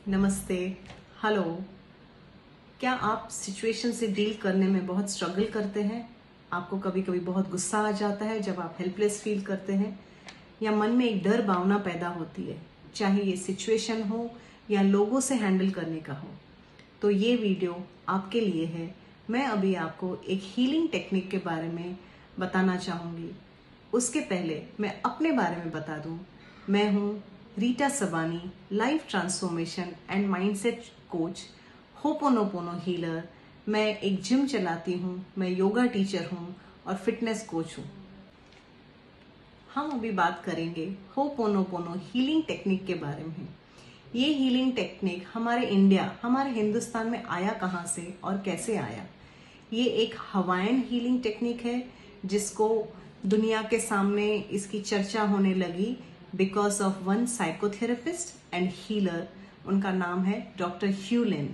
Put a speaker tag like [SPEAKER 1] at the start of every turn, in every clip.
[SPEAKER 1] नमस्ते। हेलो। क्या आप सिचुएशन से डील करने में बहुत स्ट्रगल करते हैं? आपको कभी कभी बहुत गुस्सा आ जाता है जब आप हेल्पलेस फील करते हैं, या मन में एक डर भावना पैदा होती है, चाहे ये सिचुएशन हो या लोगों से हैंडल करने का हो? तो ये वीडियो आपके लिए है। मैं अभी आपको एक हीलिंग टेक्निक के बारे में बताना चाहूँगी। उसके पहले मैं अपने बारे में बता दूँ। मैं हूँ Rita Sabani, life transformation and mindset coach, hooponopono healer. मैं एक जिम चलाती हूँ, मैं योगा टीचर हूँ और फिटनेस कोच हूँ। हम अभी बात करेंगे होपोनोपोनो हीलिंग टेक्निक के बारे में। ये हीलिंग टेक्निक हमारे हिंदुस्तान में आया कहाँ से और कैसे आया? ये एक हवाईन हीलिंग टेक्निक है जिसको दुनिया के सामने इसकी चर्चा होने लगी because of one psychotherapist and healer. उनका नाम है डॉक्टर ह्यू लिन।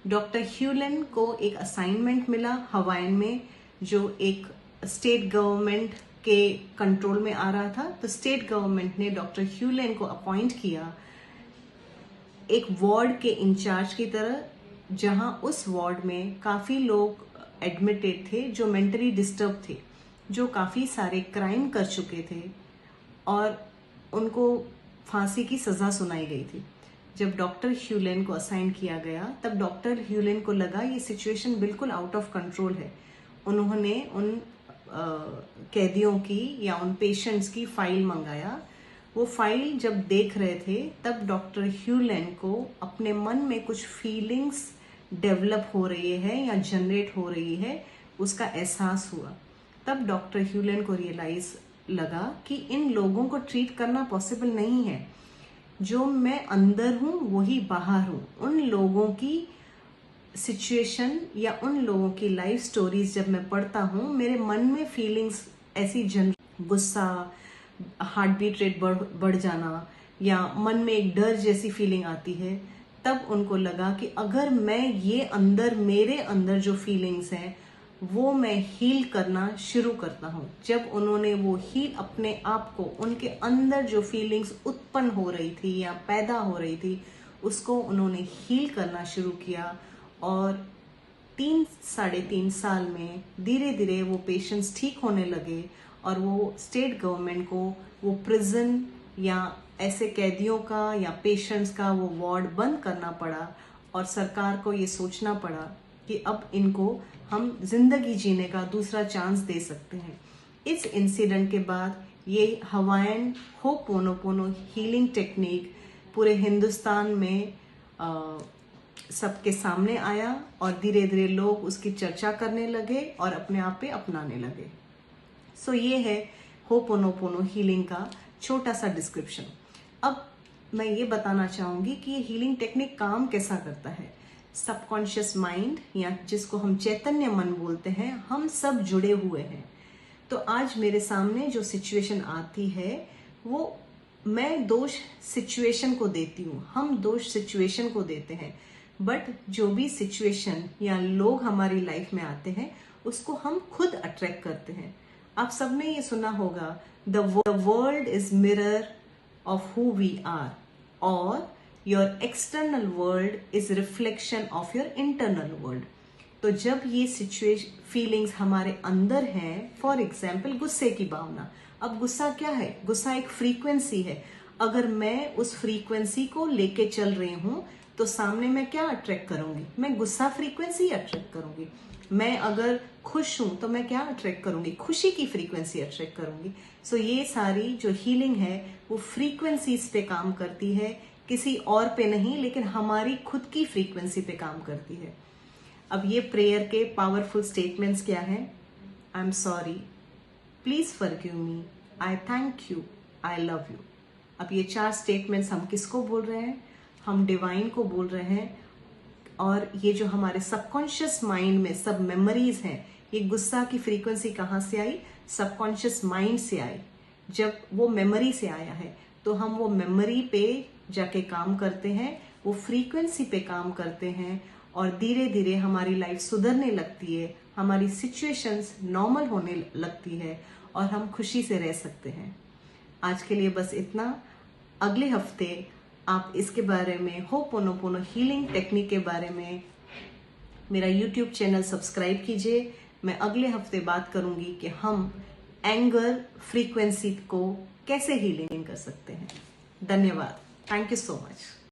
[SPEAKER 1] डॉक्टर ह्यू लिन को एक असाइनमेंट मिला हवाईन में, जो एक स्टेट गवर्नमेंट के कंट्रोल में आ रहा था। तो स्टेट गवर्नमेंट ने डॉक्टर ह्यू लिन को अपॉइंट किया एक वार्ड के इंचार्ज की तरह, जहां उस वार्ड में काफी लोग एडमिटेड थे जो मेंटली डिस्टर्ब थे, जो काफी सारे क्राइम कर चुके थे और उनको फांसी की सजा सुनाई गई थी। जब डॉक्टर ह्यू लिन को असाइन किया गया, तब डॉक्टर ह्यू लिन को लगा ये सिचुएशन बिल्कुल आउट ऑफ कंट्रोल है। उन्होंने उन कैदियों की या उन पेशेंट्स की फाइल मंगाया। वो फाइल जब देख रहे थे, तब डॉक्टर ह्यू लिन को अपने मन में कुछ फीलिंग्स डेवलप हो रही है या जनरेट हो रही है, उसका एहसास हुआ। तब डॉक्टर ह्यू लिन को रियलाइज लगा कि इन लोगों को ट्रीट करना पॉसिबल नहीं है। जो मैं अंदर हूं वही बाहर हूं। उन लोगों की सिचुएशन या उन लोगों की लाइफ स्टोरीज जब मैं पढ़ता हूं, मेरे मन में फीलिंग्स ऐसी गुस्सा, हार्ट बीट रेट बढ़ जाना, या मन में एक डर जैसी फीलिंग आती है। तब उनको लगा कि अगर मैं ये मेरे अंदर जो फीलिंग्स हैं वो मैं हील करना शुरू करता हूँ। जब उन्होंने वो हील अपने आप को, उनके अंदर जो फीलिंग्स उत्पन्न हो रही थी या पैदा हो रही थी, उसको उन्होंने हील करना शुरू किया। और 3-3.5 साल में धीरे धीरे वो पेशेंट्स ठीक होने लगे और वो स्टेट गवर्नमेंट को वो प्रिजन या ऐसे कैदियों का या पेशेंट्स का वो वार्ड बंद करना पड़ा, और सरकार को ये सोचना पड़ा कि अब इनको हम जिंदगी जीने का दूसरा चांस दे सकते हैं। इस इंसिडेंट के बाद ये हवाईन होपोनोपोनो हीलिंग टेक्निक पूरे हिंदुस्तान में सबके सामने आया और धीरे धीरे लोग उसकी चर्चा करने लगे और अपने आप पे अपनाने लगे। सो ये है होपोनोपोनो हीलिंग का छोटा सा डिस्क्रिप्शन। अब मैं ये बताना चाहूंगी कि ये हीलिंग टेक्निक काम कैसा करता है। सबकॉन्शियस माइंड, या जिसको हम चैतन्य मन बोलते हैं, हम सब जुड़े हुए हैं। तो आज मेरे सामने जो सिचुएशन आती है, वो मैं दोष सिचुएशन को देती हूँ, हम दोष सिचुएशन को देते हैं। बट जो भी सिचुएशन या लोग हमारी लाइफ में आते हैं, उसको हम खुद अट्रैक्ट करते हैं। आप सबने ये सुना होगा, the world is mirror of who we are, और your external world is reflection of your internal world. तो जब ये सिचुएशन फीलिंग्स हमारे अंदर हैं, फॉर एग्जाम्पल गुस्से की भावना। अब गुस्सा क्या है? गुस्सा एक फ्रीक्वेंसी है। अगर मैं उस फ्रीक्वेंसी को लेके चल रही हूं, तो सामने मैं क्या अट्रैक्ट करूंगी? मैं गुस्सा फ्रीक्वेंसी अट्रैक्ट करूंगी। मैं अगर खुश हूं तो मैं क्या अट्रैक्ट करूंगी? खुशी की फ्रीक्वेंसी अट्रैक्ट करूंगी। सो ये सारी जो हीलिंग है वो फ्रीक्वेंसीज पे काम करती है, किसी और पे नहीं, लेकिन हमारी खुद की फ्रीक्वेंसी पे काम करती है। अब ये प्रेयर के पावरफुल स्टेटमेंट्स क्या हैं? I am sorry, please forgive me, I thank you, I love you. अब ये 4 स्टेटमेंट्स हम किसको बोल रहे हैं? हम डिवाइन को बोल रहे हैं। और ये जो हमारे सबकॉन्शियस माइंड में सब मेमोरीज हैं, ये गुस्सा की फ्रीक्वेंसी कहाँ से आई? सबकॉन्शियस माइंड से आई। जब वो मेमोरी से आया है, तो हम वो मेमोरी पे जाके काम करते हैं, वो फ्रीक्वेंसी पे काम करते हैं, और धीरे धीरे हमारी लाइफ सुधरने लगती है, हमारी सिचुएशंस नॉर्मल होने लगती है और हम खुशी से रह सकते हैं। आज के लिए बस इतना। अगले हफ्ते आप इसके बारे में, होपोनोपोनो हीलिंग टेक्निक के बारे में मेरा YouTube चैनल सब्सक्राइब कीजिए। मैं अगले हफ्ते बात करूंगी कि हम एंगर फ्रीक्वेंसी को कैसे हीलिंग कर सकते हैं। धन्यवाद। Thank you so much.